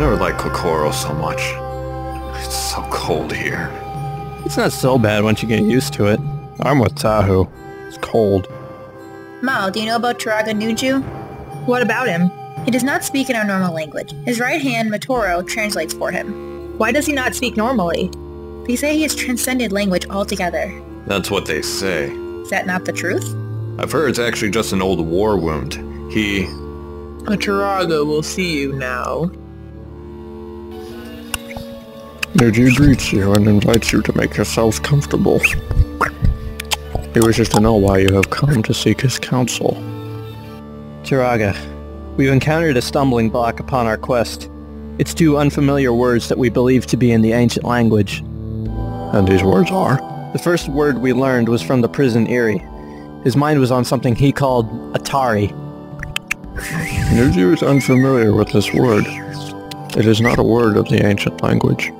never liked Ko-Koro so much. It's so cold here. It's not so bad once you get used to it. I'm with Tahu. It's cold. Mao, do you know about Turaga Nuju? What about him? He does not speak in our normal language. His right hand, Matoro, translates for him. Why does he not speak normally? They say he has transcended language altogether. That's what they say. Is that not the truth? I've heard it's actually just an old war wound. A Turaga will see you now. Nuju greets you and invites you to make yourselves comfortable. He wishes to know why you have come to seek his counsel. Turaga, we've encountered a stumbling block upon our quest. It's two unfamiliar words that we believe to be in the ancient language. And these words are? The first word we learned was from the prison Eerie. His mind was on something he called Atari. Nuju is unfamiliar with this word. It is not a word of the ancient language.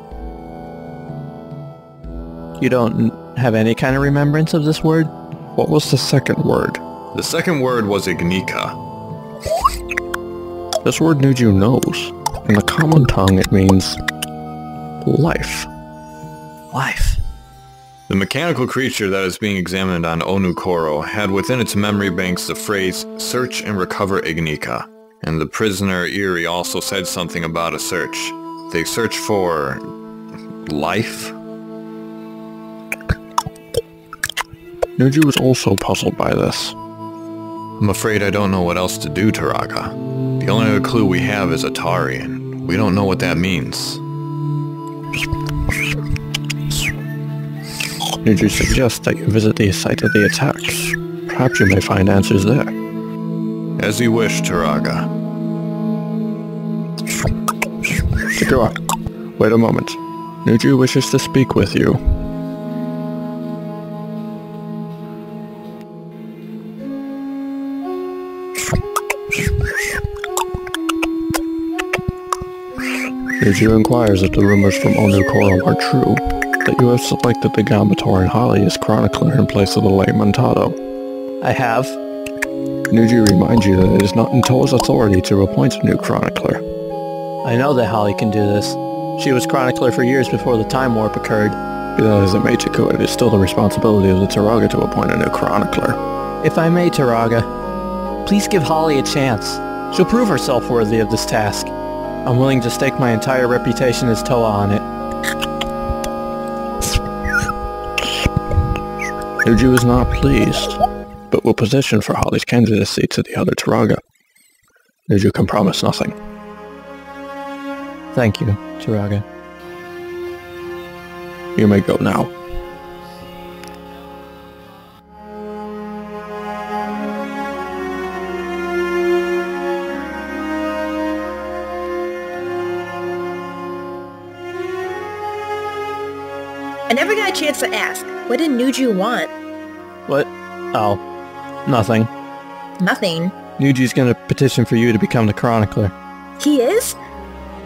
You don't have any kind of remembrance of this word? What was the second word? The second word was Ignika. This word Nuju knows. In the common tongue it means life. Life. The mechanical creature that is being examined on Onukoro had within its memory banks the phrase, "Search and recover Ignika." And the prisoner Eerie also said something about a search. They search for... life? Nuju was also puzzled by this. I'm afraid I don't know what else to do, Turaga. The only other clue we have is Atari, and we don't know what that means. Nuju suggests that you visit the site of the attacks. Perhaps you may find answers there. As you wish, Turaga. Takua, wait a moment. Nuju wishes to speak with you. Nuju inquires if the rumors from Onukoro are true, that you have selected the Gamator and Hahli as Chronicler in place of the late Montado. I have. Nuju reminds you that it is not in Toa's authority to appoint a new Chronicler. I know that Hahli can do this. She was Chronicler for years before the Time Warp occurred. Be that as it may, Takua, it is still the responsibility of the Turaga to appoint a new Chronicler. If I may, Turaga, please give Hahli a chance. She'll prove herself worthy of this task. I'm willing to stake my entire reputation as Toa on it. Nuju is not pleased, but will petition for Hahli's candidacy to the other Turaga. Nuju can promise nothing. Thank you, Turaga. You may go now. I never got a chance to ask, what did Nuju want? What? Oh, nothing. Nothing. Nuju's gonna petition for you to become the Chronicler. He is?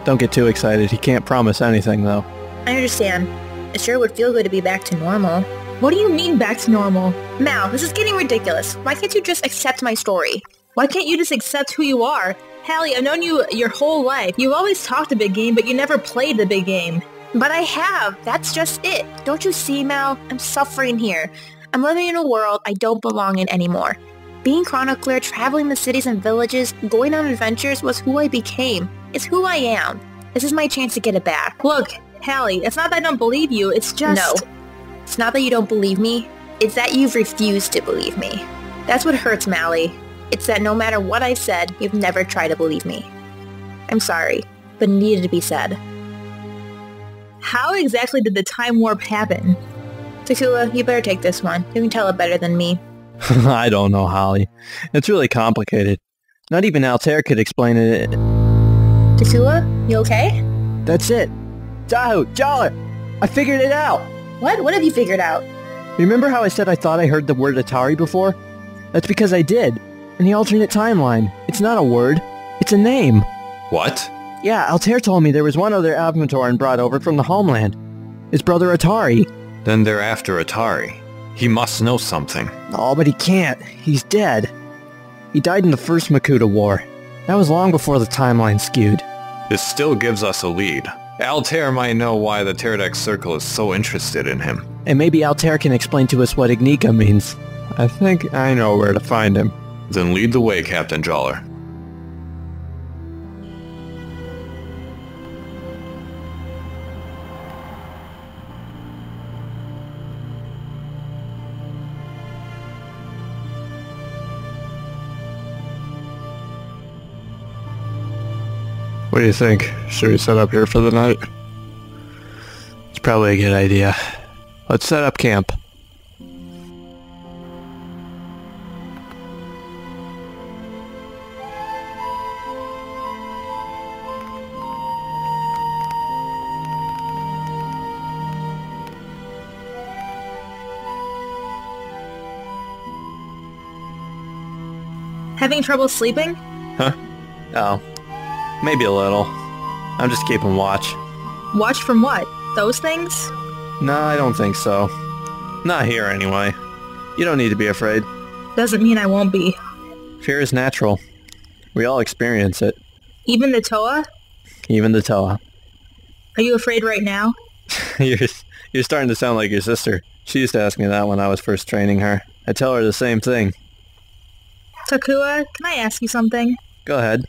Don't get too excited, he can't promise anything though. I understand. It sure would feel good to be back to normal. What do you mean back to normal? Mal, this is getting ridiculous. Why can't you just accept my story? Why can't you just accept who you are? Hahli, I've known you your whole life. You've always talked the big game, but you never played the big game. But I have. That's just it. Don't you see, Mal? I'm suffering here. I'm living in a world I don't belong in anymore. Being Chronicler, traveling the cities and villages, going on adventures was who I became. It's who I am. This is my chance to get it back. Look, Hahli, it's not that I don't believe you, it's just... No. It's not that you don't believe me. It's that you've refused to believe me. That's what hurts, Mally. It's that no matter what I said, you've never tried to believe me. I'm sorry, but it needed to be said. How exactly did the time warp happen? Takua, you better take this one. You can tell it better than me. I don't know, Hahli. It's really complicated. Not even Altair could explain it. Takua, you okay? That's it. Tahu, Jaller, I figured it out. What? What have you figured out? Remember how I said I thought I heard the word Atari before? That's because I did. In the alternate timeline, it's not a word. It's a name. What? Yeah, Altair told me there was one other Avmatoran brought over from the homeland. His brother Atari. Then they're after Atari. He must know something. Oh, but he can't. He's dead. He died in the first Makuta War. That was long before the timeline skewed. This still gives us a lead. Altair might know why the Pterodex Circle is so interested in him. And maybe Altair can explain to us what Ignika means. I think I know where to find him. Then lead the way, Captain Jaller. What do you think? Should we set up here for the night? It's probably a good idea. Let's set up camp. Having trouble sleeping? Huh? Oh. Maybe a little. I'm just keeping watch. Watch from what? Those things? No, I don't think so. Not here, anyway. You don't need to be afraid. Doesn't mean I won't be. Fear is natural. We all experience it. Even the Toa? Even the Tahu. Are you afraid right now? You're starting to sound like your sister. She used to ask me that when I was first training her. I tell her the same thing. Takua, can I ask you something? Go ahead.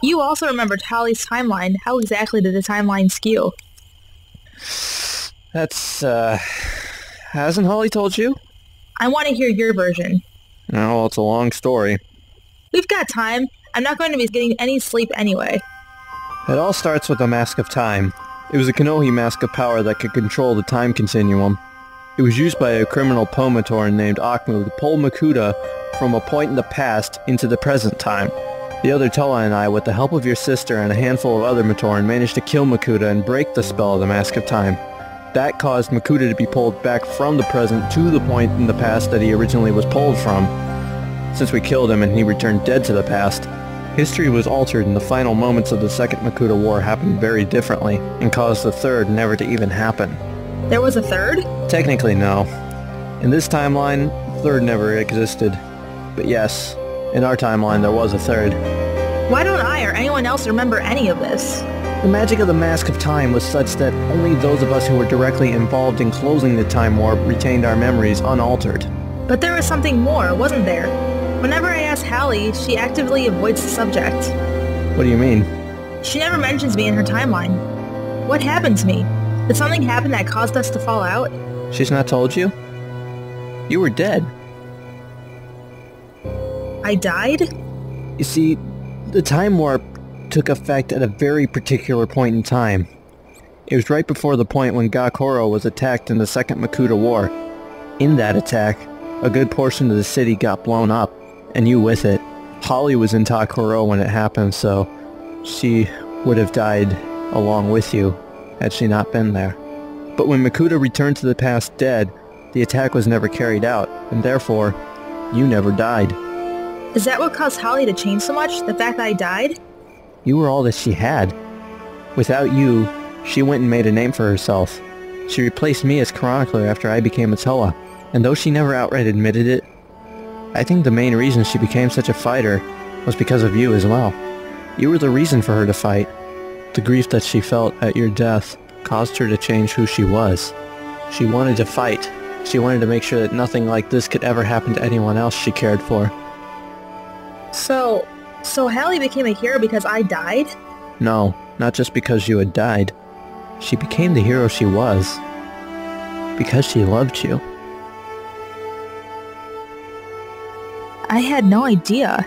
You also remembered Hahli's timeline. How exactly did the timeline skew? That's, hasn't Hahli told you? I want to hear your version. Oh, well, it's a long story. We've got time. I'm not going to be getting any sleep anyway. It all starts with a Mask of Time. It was a Kanohi mask of power that could control the time continuum. It was used by a criminal Pomatorn named Akmu to pull Makuta from a point in the past into the present time. The other Toa and I, with the help of your sister and a handful of other Matoran, managed to kill Makuta and break the spell of the Mask of Time. That caused Makuta to be pulled back from the present to the point in the past that he originally was pulled from. Since we killed him and he returned dead to the past, history was altered and the final moments of the Second Makuta War happened very differently and caused the third never to even happen. There was a third? Technically, no. In this timeline, the third never existed. But yes, in our timeline there was a third. Why don't I or anyone else remember any of this? The magic of the Mask of Time was such that only those of us who were directly involved in closing the time warp retained our memories unaltered. But there was something more, wasn't there? Whenever I ask Hahli, she actively avoids the subject. What do you mean? She never mentions me in her timeline. What happened to me? Did something happen that caused us to fall out? She's not told you? You were dead. I died? You see, the time warp took effect at a very particular point in time. It was right before the point when Ko-Koro was attacked in the Second Makuta War. In that attack, a good portion of the city got blown up, and you with it. Hahli was in Ko-Koro when it happened, so she would have died along with you had she not been there. But when Makuta returned to the past dead, the attack was never carried out, and therefore, you never died. Is that what caused Hahli to change so much? The fact that I died? You were all that she had. Without you, she went and made a name for herself. She replaced me as Chronicler after I became a Toa, and though she never outright admitted it, I think the main reason she became such a fighter was because of you as well. You were the reason for her to fight. The grief that she felt at your death caused her to change who she was. She wanted to fight. She wanted to make sure that nothing like this could ever happen to anyone else she cared for. So Hahli became a hero because I died? No, not just because you had died. She became the hero she was because she loved you. I had no idea.